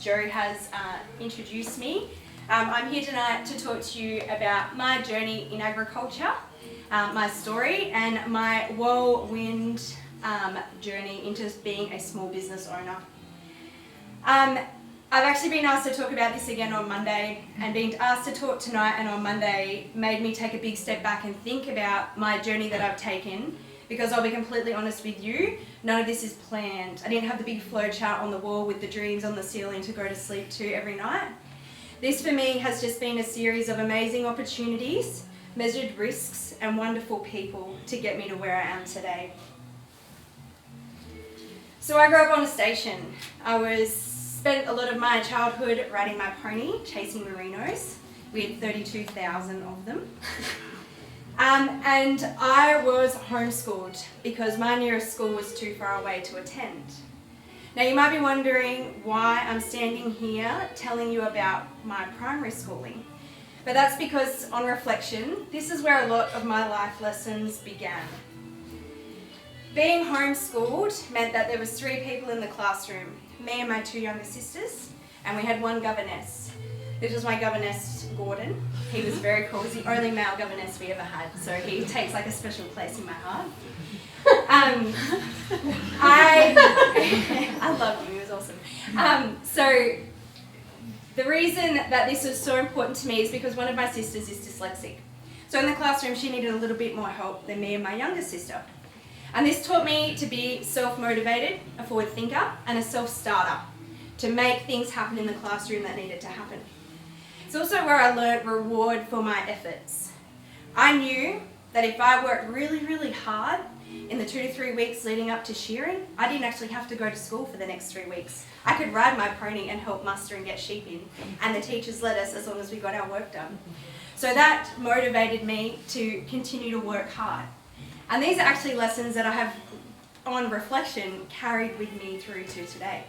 Joe has introduced me. I'm here tonight to talk to you about my journey in agriculture, my story, and my whirlwind journey into being a small business owner. I've actually been asked to talk about this again on Monday, and being asked to talk tonight and on Monday made me take a big step back and think about my journey that I've taken, because I'll be completely honest with you, none of this is planned. I didn't have the big flow chart on the wall with the dreams on the ceiling to go to sleep to every night. This for me has just been a series of amazing opportunities, measured risks, and wonderful people to get me to where I am today. So I grew up on a station. I spent a lot of my childhood riding my pony, chasing merinos. We had 32,000 of them. And I was homeschooled because my nearest school was too far away to attend. Now you might be wondering why I'm standing here telling you about my primary schooling. But that's because, on reflection, this is where a lot of my life lessons began. Being homeschooled meant that there was 3 people in the classroom, me and my 2 younger sisters, and we had one governess. This was my governess, Gordon. He was very cool. He was the only male governess we ever had, so he takes like a special place in my heart. I loved him, he was awesome. So the reason that this was so important to me is because one of my sisters is dyslexic. So in the classroom, she needed a little bit more help than me and my younger sister. And this taught me to be self-motivated, a forward thinker, and a self-starter, to make things happen in the classroom that needed to happen. It's also where I learned reward for my efforts. I knew that if I worked really, really hard in the 2 to 3 weeks leading up to shearing, I didn't actually have to go to school for the next 3 weeks. I could ride my pony and help muster and get sheep in, and the teachers let us as long as we got our work done. So that motivated me to continue to work hard. And these are actually lessons that I have, on reflection, carried with me through to today.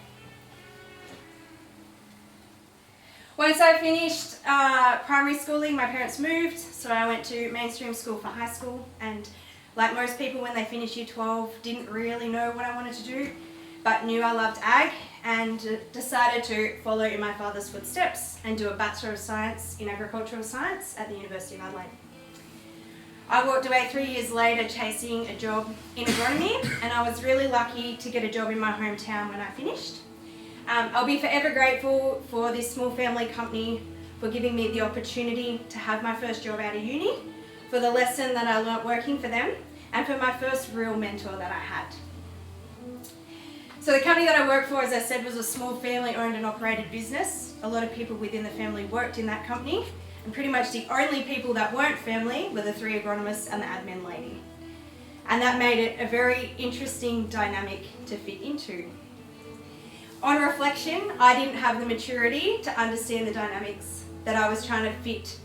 Once I finished primary schooling, my parents moved, so I went to mainstream school for high school, and like most people when they finish year 12, didn't really know what I wanted to do, but knew I loved ag, and decided to follow in my father's footsteps and do a Bachelor of Science in Agricultural Science at the University of Adelaide. I walked away 3 years later chasing a job in agronomy, and I was really lucky to get a job in my hometown when I finished. I'll be forever grateful for this small family company for giving me the opportunity to have my first job out of uni, for the lesson that I learnt working for them, and for my first real mentor that I had. So the company that I worked for, as I said, was a small family owned and operated business. A lot of people within the family worked in that company, and pretty much the only people that weren't family were the 3 agronomists and the admin lady. And that made it a very interesting dynamic to fit into. On reflection, I didn't have the maturity to understand the dynamics that I was trying to fit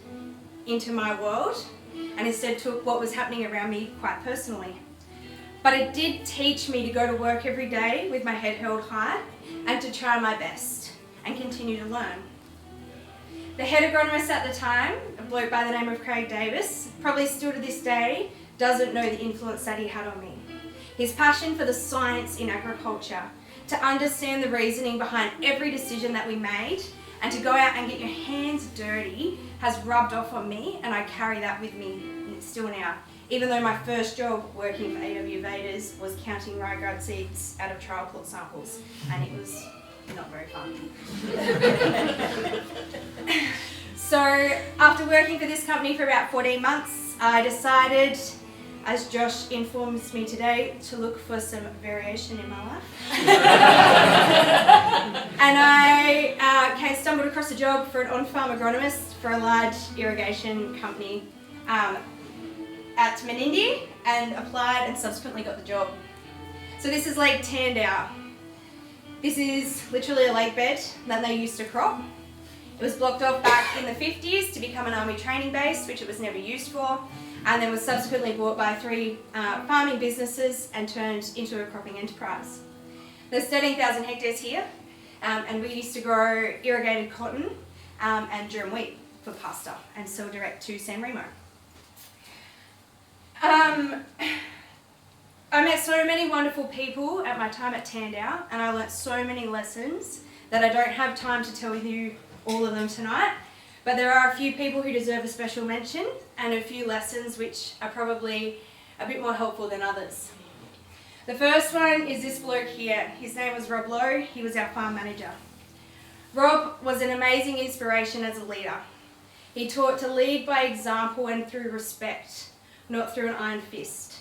into my world, and instead took what was happening around me quite personally. But it did teach me to go to work every day with my head held high and to try my best and continue to learn. The head agronomist at the time, a bloke by the name of Craig Davis, probably still to this day doesn't know the influence that he had on me. His passion for the science in agriculture, to understand the reasoning behind every decision that we made, and to go out and get your hands dirty, has rubbed off on me, and I carry that with me still now. Even though my first job working for AW Vaders was counting ryegrass seeds out of trial plot samples, and it was not very fun. So after working for this company for about 14 months, I decided, as Josh informs me today, to look for some variation in my life. And I stumbled across a job for an on-farm agronomist for a large irrigation company at Menindee, and applied and subsequently got the job. So this is Lake Tandau. This is literally a lake bed that they used to crop. It was blocked off back in the 50s to become an army training base, which it was never used for, and then was subsequently bought by 3 farming businesses and turned into a cropping enterprise. There's 13,000 hectares here, and we used to grow irrigated cotton and durum wheat for pasta and sell direct to San Remo. I met so many wonderful people at my time at Tandau, and I learnt so many lessons that I don't have time to tell you all of them tonight. But there are a few people who deserve a special mention and a few lessons which are probably a bit more helpful than others. The first one is this bloke here. His name was Rob Lowe. He was our farm manager. Rob was an amazing inspiration as a leader. He taught to lead by example and through respect, not through an iron fist.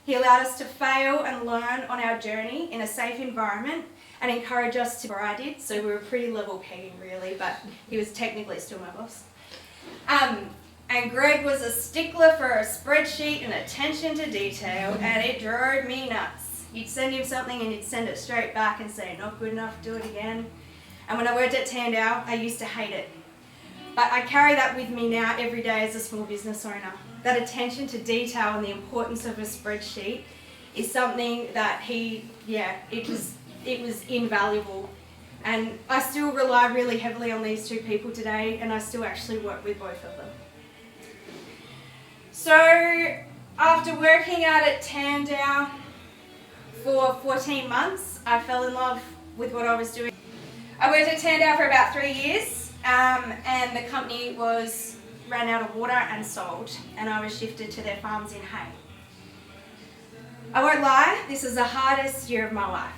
He allowed us to fail and learn on our journey in a safe environment and encourage us to where I did, so we were pretty level pegging really, but he was technically still my boss. And Greg was a stickler for a spreadsheet and attention to detail, and it drove me nuts. You'd send him something and he'd send it straight back and say, not good enough, do it again. And when I worked at Tandau, I used to hate it. But I carry that with me now every day as a small business owner. That attention to detail and the importance of a spreadsheet is something that it was invaluable. And I still rely really heavily on these two people today, and I still actually work with both of them. So after working out at Tandau for 14 months, I fell in love with what I was doing. I worked at Tandau for about 3 years, and the company ran out of water and sold, and I was shifted to their farms in Hay. I won't lie, this is the hardest year of my life.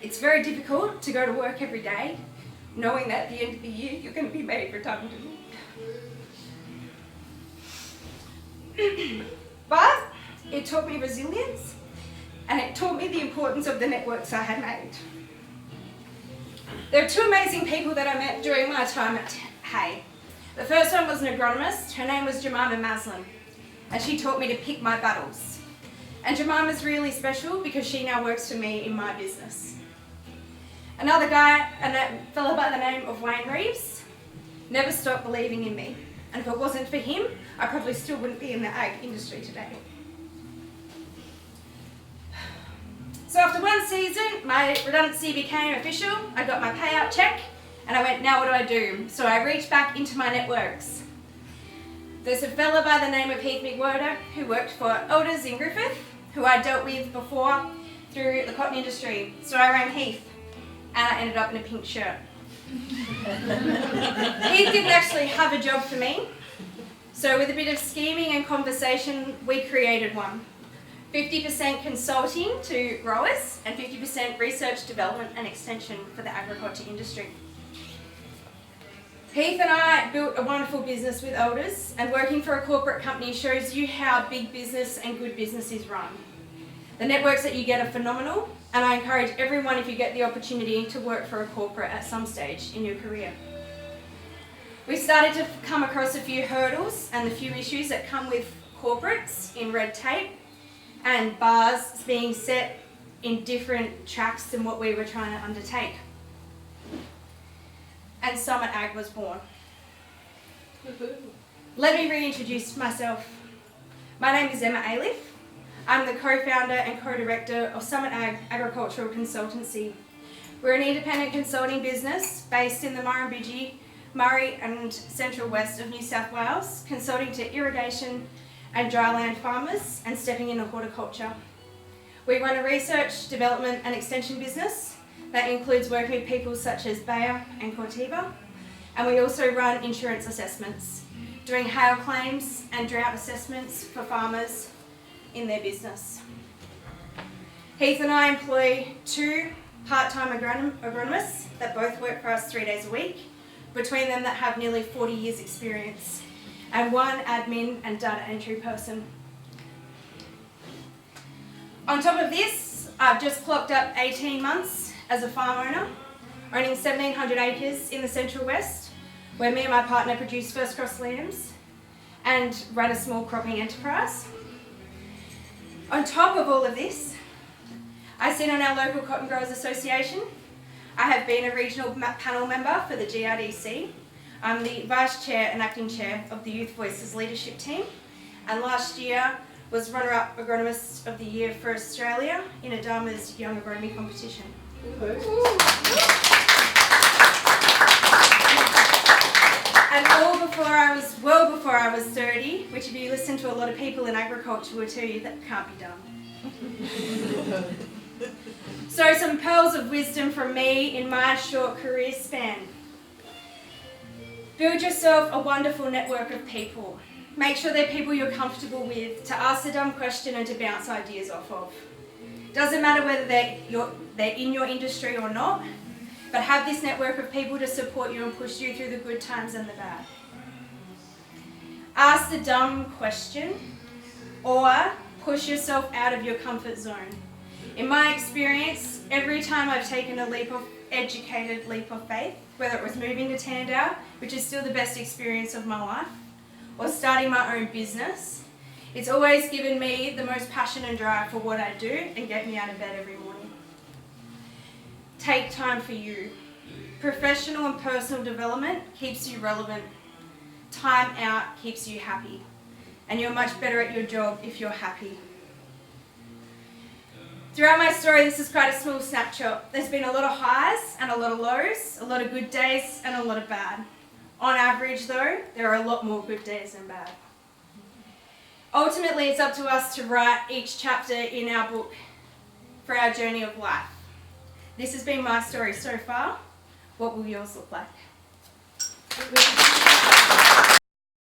It's very difficult to go to work every day, knowing that at the end of the year you're going to be made redundant. But it taught me resilience, and it taught me the importance of the networks I had made. There are two amazing people that I met during my time at Hay. The first one was an agronomist. Her name was Jemima Maslin, and she taught me to pick my battles. And Jemima's really special because she now works for me in my business. Another guy, a fellow by the name of Wayne Reeves, never stopped believing in me. And if it wasn't for him, I probably still wouldn't be in the ag industry today. So after one season, my redundancy became official. I got my payout check, and I went, now what do I do? So I reached back into my networks. There's a fella by the name of Heath McWhirter who worked for Elders in Griffith, who I dealt with before through the cotton industry. So I rang Heath, and I ended up in a pink shirt. Heath didn't actually have a job for me, so with a bit of scheming and conversation, we created one. 50% consulting to growers and 50% research, development and extension for the agriculture industry. Heath and I built a wonderful business with Elders, and working for a corporate company shows you how big business and good business is run. The networks that you get are phenomenal, and I encourage everyone, if you get the opportunity, to work for a corporate at some stage in your career. We started to come across a few hurdles and the few issues that come with corporates in red tape and bars being set in different tracks than what we were trying to undertake. And Summit Ag was born. Let me reintroduce myself. My name is Emma Ayliffe. I'm the co-founder and co-director of Summit Ag Agricultural Consultancy. We're an independent consulting business based in the Murrumbidgee, Murray and Central West of New South Wales, consulting to irrigation and dryland farmers and stepping into horticulture. We run a research, development and extension business that includes working with people such as Bayer and Corteva, and we also run insurance assessments, doing hail claims and drought assessments for farmers in their business. Heath and I employ 2 part-time agronomists that both work for us 3 days a week, between them that have nearly 40 years experience, and 1 admin and data entry person. On top of this, I've just clocked up 18 months as a farm owner, owning 1,700 acres in the Central West, where me and my partner produce first cross lambs and run a small cropping enterprise. On top of all of this, I sit on our local Cotton Growers Association. I have been a regional panel member for the GRDC. I'm the Vice Chair and Acting Chair of the Youth Voices Leadership Team, and last year was Runner-Up Agronomist of the Year for Australia in Adama's Young Agronomy competition. And well before I was 30, which if you listen to a lot of people in agriculture will tell you that can't be done. So some pearls of wisdom from me in my short career span. Build yourself a wonderful network of people. Make sure they're people you're comfortable with, to ask a dumb question and to bounce ideas off of. Doesn't matter whether they're in your industry or not, but have this network of people to support you and push you through the good times and the bad. Ask the dumb question or push yourself out of your comfort zone. In my experience, every time I've taken a educated leap of faith, whether it was moving to Tandale, which is still the best experience of my life, or starting my own business, it's always given me the most passion and drive for what I do and get me out of bed every morning. Take time for you. Professional and personal development keeps you relevant. Time out keeps you happy. And you're much better at your job if you're happy. Throughout my story, this is quite a small snapshot. There's been a lot of highs and a lot of lows, a lot of good days and a lot of bad. On average though, there are a lot more good days than bad. Ultimately, it's up to us to write each chapter in our book for our journey of life. This has been my story so far. What will yours look like?